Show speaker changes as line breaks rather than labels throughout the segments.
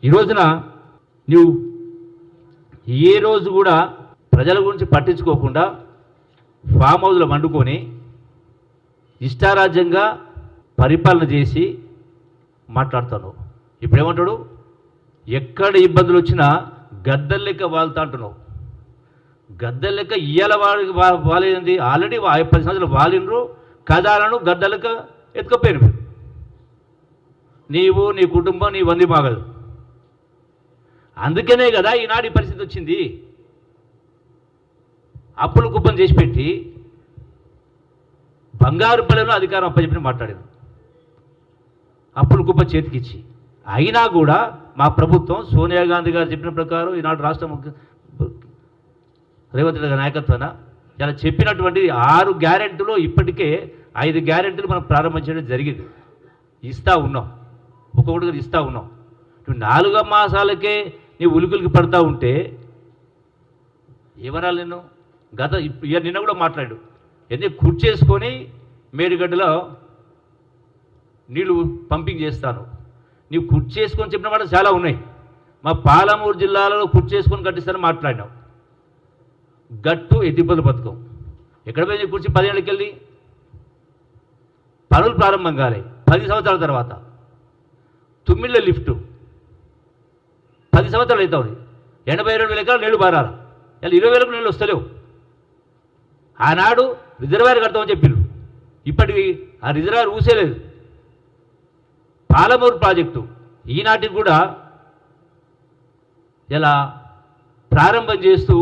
ఈ రోజున నువ్వు ఏ రోజు కూడా ప్రజల గురించి పట్టించుకోకుండా ఫామ్ హౌస్లో వండుకొని ఇష్టారాజ్యంగా పరిపాలన చేసి మాట్లాడుతున్నావు. ఇప్పుడు ఏమంటాడు, ఎక్కడ ఇబ్బందులు వచ్చినా గద్దెల లెక్క వాళ్తా అంటున్నావు. గద్దెల లెక్క ఇయ్యాల వాలేంది, ఆల్రెడీ 10 సంవత్సరాలు వాలినరు, కథలను గద్దెలక ఎత్తుకపోయారు మీరు. నీవు నీ కుటుంబం నీ వంది మాగదు. అందుకనే కదా ఈనాడు ఈ పరిస్థితి వచ్చింది. అప్పులు కుప్పం చేసి పెట్టి బంగారు పల్లెలో అధికారం అప్పచెప్పి మాట్లాడారు, అప్పులు కుప్ప చేతికిచ్చి. అయినా కూడా మా ప్రభుత్వం సోనియా గాంధీ గారు చెప్పిన ప్రకారం ఈనాడు రాష్ట్ర రేవంత్ రెడ్డి గారి నాయకత్వాన ఇలా చెప్పినటువంటి 6 గ్యారెంటీలు ఇప్పటికే 5 గ్యారెంటీలు మనం ప్రారంభించడం జరిగింది. ఇస్తూ ఉన్నాం, ఒక్కొక్కటిగా ఇస్తూ ఉన్నాం. 4 మాసాలకే నీ ఉలికులికి పడుతూ ఉంటే ఏమనాలి నేను? నిన్న కూడా మాట్లాడు, ఎందుకు కుర్చేసుకొని మేడిగడ్డలో నీళ్లు పంపింగ్ చేస్తాను. నీవు కుర్చేసుకొని చెప్పిన మాట చాలా ఉన్నాయి. మా పాలమూరు జిల్లాలో కుర్చేసుకొని కట్టిస్తానని మాట్లాడినావు. గట్టు ఎత్తిపోతల పథకం ఎక్కడ పోయింది? కుర్చీ 10 ఏళ్ళకి వెళ్ళి పనులు ప్రారంభం కాలే. 10 సంవత్సరాల తర్వాత తుమ్మిళ్ళ లిఫ్టు 10 సంవత్సరాలు అవుతుంది. 82,000 ఎకరాలు నీళ్లు బారాలి. ఇలా 20,000 నీళ్ళు వస్తలేవు. ఆనాడు రిజర్వాయర్ కడతామని చెప్పిండ్రు, ఇప్పటికి ఆ రిజర్వాయర్ ఊసేలేదు. పాలమూరు ప్రాజెక్టు ఈనాటికి కూడా ఇలా ప్రారంభం చేస్తూ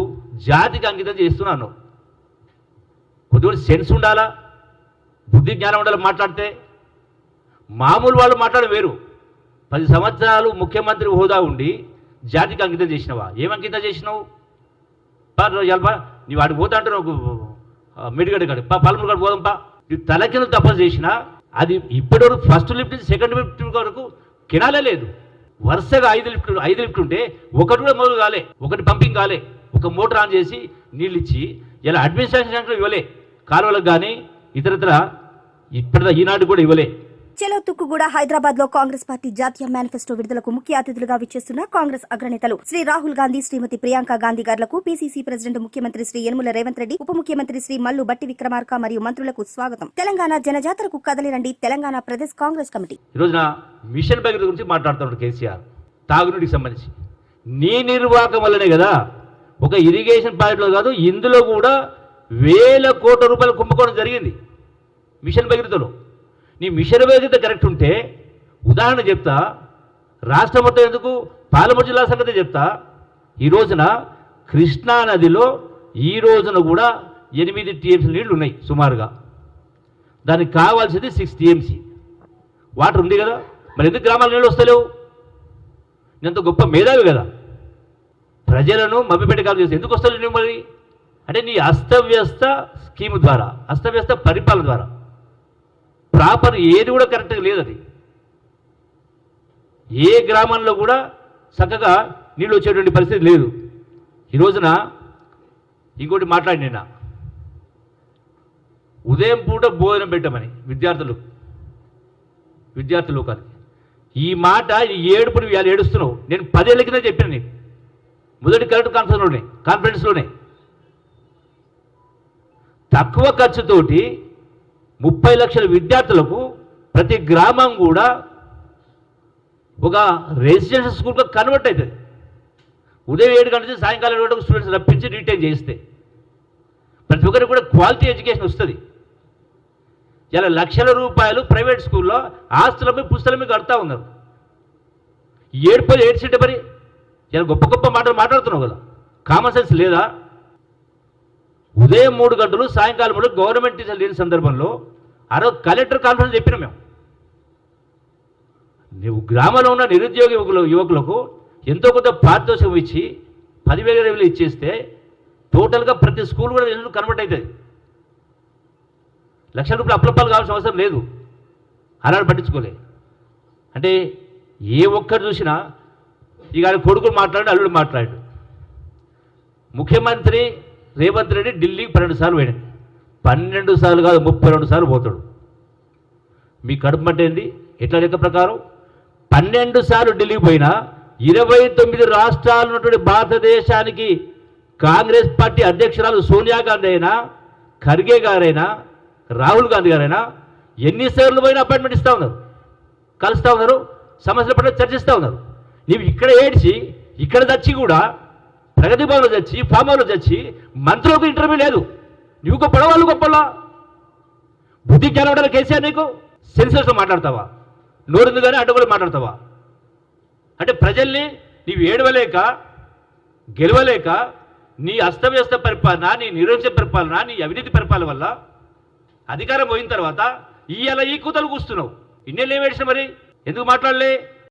జాతికి అంకితం చేస్తున్నాను. కొద్దిగా సెన్స్ ఉండాలా, బుద్ధి జ్ఞానం ఉండాలి. మాట్లాడితే మామూలు వాళ్ళు మాట్లాడడం వేరు. 10 సంవత్సరాలు ముఖ్యమంత్రి హోదా ఉండి జాతికి అంకితం చేసినావా? ఏం అంకితం చేసినావు? నీవు వాడికి పోతా అంటే నాకు మెడిగడ్డ కాదు, పాలమూరు కాదు పోదాంపా. నువ్వు తలకిన తపస్సు చేసినా అది ఇప్పటివరకు ఫస్ట్ లిఫ్ట్ నుంచి సెకండ్ లిఫ్ట్ వరకు కినాలే లేదు. వరుసగా 5 లిఫ్ట్ ఉంటే ఒకటి కూడా మొదలు కాలే, ఒకటి పంపింగ్ కాలే. ఒక మోటార్ ఆన్ చేసి నీళ్ళు ఇచ్చి ఇలా అడ్మినిస్ట్రేషన్ ఇవ్వలే, కాలువలకు కానీ ఇతరత్ర ఇప్పటిదా ఈనాడు కూడా ఇవ్వలే.
చెలో తుక్కుగూడ హైదరాబాద్ లో కాంగ్రెస్ పార్టీ జాతీయ మేనిఫెస్టో విడుదలకు ముఖ్య అతిథులుగా విచ్చేస్తున్న కాంగ్రెస్ అగ్రనేతలు శ్రీ రాహుల్ గాంధీ, శ్రీమతి ప్రియాంక గాంధీ గారులకు పీసీసీ ప్రెసిడెంట్ ముఖ్యమంత్రి శ్రీ యనమల రేవంత్ రెడ్డి, ఉప ముఖ్యమంత్రి శ్రీ మల్లు బట్టి విక్రమార్క మరియు మంత్రులకు స్వాగతం. తెలంగాణ జనజాతరకు కదలిరండి తెలంగాణ ప్రదేశ్ కాంగ్రెస్ కమిటీ.
ఈ రోజున మిషన్ భగీరథ గురించి మాట్లాడుతున్నాడు కేసీఆర్. తాగునీటికి సంబంధించి నీ నిర్వాహకం వల్లనే కదా, ఒక ఇరిగేషన్ ప్రాజెక్టులో కాదు ఇందులో కూడా 1,000 కోట్ల రూపాయలు కుంభకోణం జరిగింది మిషన్ భగీరథలో. నీ మిషన్ భగీరథ కరెక్ట్ ఉంటే ఉదాహరణ చెప్తా, రాష్ట్రం మొత్తం ఎందుకు పాలమూరు జిల్లా సంగతి చెప్తా. ఈ రోజున కృష్ణా నదిలో ఈ రోజున కూడా 8 టీఎంసీ నీళ్లు ఉన్నాయి సుమారుగా. దానికి కావాల్సింది 6 టీఎంసీ వాటర్ ఉంది కదా. మరి ఎందుకు గ్రామాల నీళ్ళు వస్తలేవు? ఎంత గొప్ప మేధావి కదా, ప్రజలను మభ్యపెట్టకాలు చేస్తే ఎందుకు వస్తలేవు నువ్వు? మరి అంటే నీ అస్తవ్యస్త స్కీమ్ ద్వారా, అస్తవ్యస్త పరిపాలన ద్వారా ప్రాపర్ ఏది కూడా కరెక్ట్గా లేదు. అది ఏ గ్రామంలో కూడా చక్కగా నీళ్ళు వచ్చేటువంటి పరిస్థితి లేదు. ఈ రోజున ఇంకోటి మాట్లాడినా, ఉదయం పూట భోజనం పెట్టమని విద్యార్థి లోకానికి. ఈ మాట ఏడుపుని ఇవాళ ఏడుస్తున్నావు. నేను 10 ఏళ్ళ కింద చెప్పిన నీకు మొదటి కరెక్ట్ కాన్ఫరెన్స్లోనే తక్కువ ఖర్చుతోటి 30 లక్షల విద్యార్థులకు ప్రతి గ్రామం కూడా ఒక రెసిడెన్షియల్ స్కూల్గా కన్వర్ట్ అవుతుంది. ఉదయం 7 గంటల నుంచి సాయంకాలం 7 గంటలకు స్టూడెంట్స్ రప్పించి రీటైన్ చేస్తే ప్రతి ఒక్కరికి కూడా క్వాలిటీ ఎడ్యుకేషన్ వస్తుంది. ఇలా లక్షల రూపాయలు ప్రైవేట్ స్కూల్లో ఆస్తులపై పుస్తకాల మీద కడతా ఉన్నారు. ఏడ్చిట్టే మరి ఇలా గొప్ప గొప్ప మాటలు మాట్లాడుతున్నావు కదా, కామన్ సెన్స్ లేదా? ఉదయం 3 గంటలు సాయంకాలం 3 గవర్నమెంట్ టీచర్ లేని సందర్భంలో కలెక్టర్ కాన్ఫరెన్స్ చెప్పినా మేము. నువ్వు గ్రామంలో ఉన్న నిరుద్యోగ యువకులకు ఎంతో కొంత పారితోషికం ఇచ్చి 10,000 ఇచ్చేస్తే టోటల్గా ప్రతి స్కూల్ కూడా కన్వర్ట్ అవుతుంది. లక్షల రూపాయలు అప్లపాలు కావాల్సిన అవసరం లేదు. అలాంటి పట్టించుకోలే. అంటే ఏ ఒక్కరు చూసినా ఇక కొడుకులు మాట్లాడు, అల్లుడు మాట్లాడు. ముఖ్యమంత్రి రేవంత్ రెడ్డి ఢిల్లీకి 12 సార్లు పోయాడు. 12 సార్లు కాదు 32 సార్లు పోతాడు. మీ కడుపు అంటే ఏంది? ఎట్లా లెక్క ప్రకారం 12 సార్లు ఢిల్లీకి పోయినా 29 రాష్ట్రాలు ఉన్నటువంటి భారతదేశానికి కాంగ్రెస్ పార్టీ అధ్యక్షురాలు సోనియా గాంధీ అయినా, ఖర్గే గారైనా, రాహుల్ గాంధీ గారైనా ఎన్నిసార్లు పోయినా అపాయింట్మెంట్ ఇస్తూ ఉన్నారు, కలుస్తూ ఉన్నారు, సమస్యల పట్ల చర్చిస్తూ ఉన్నారు. నీవు ఇక్కడ ఏడ్చి ఇక్కడ చచ్చి కూడా ప్రగతి భవన్లో చచ్చి ఫామ్ హౌస్లో చచ్చి మంత్రులకు ఇంటర్వ్యూ లేదు. నువ్వు గొప్ప వాళ్ళు గొప్పలా బుద్ధి జ్ఞానం ఉండాలి కేసీఆర్. నీకు సెన్సెస్లో మాట్లాడతావా? నోరుంది కానీ అడ్డగోలు మాట్లాడతావా? అంటే ప్రజల్ని నీవు ఏడవలేక గెలవలేక నీ అస్తవ్యస్త పరిపాలన, నీ నిరంకుశ పరిపాలన, నీ అవినీతి పరిపాలన వల్ల అధికారం పోయిన తర్వాత ఇవాళ ఈ కూతలు కూస్తున్నావు. ఇన్నేళ్ళు ఏం ఏడిచిన మరి? ఎందుకు మాట్లాడలే?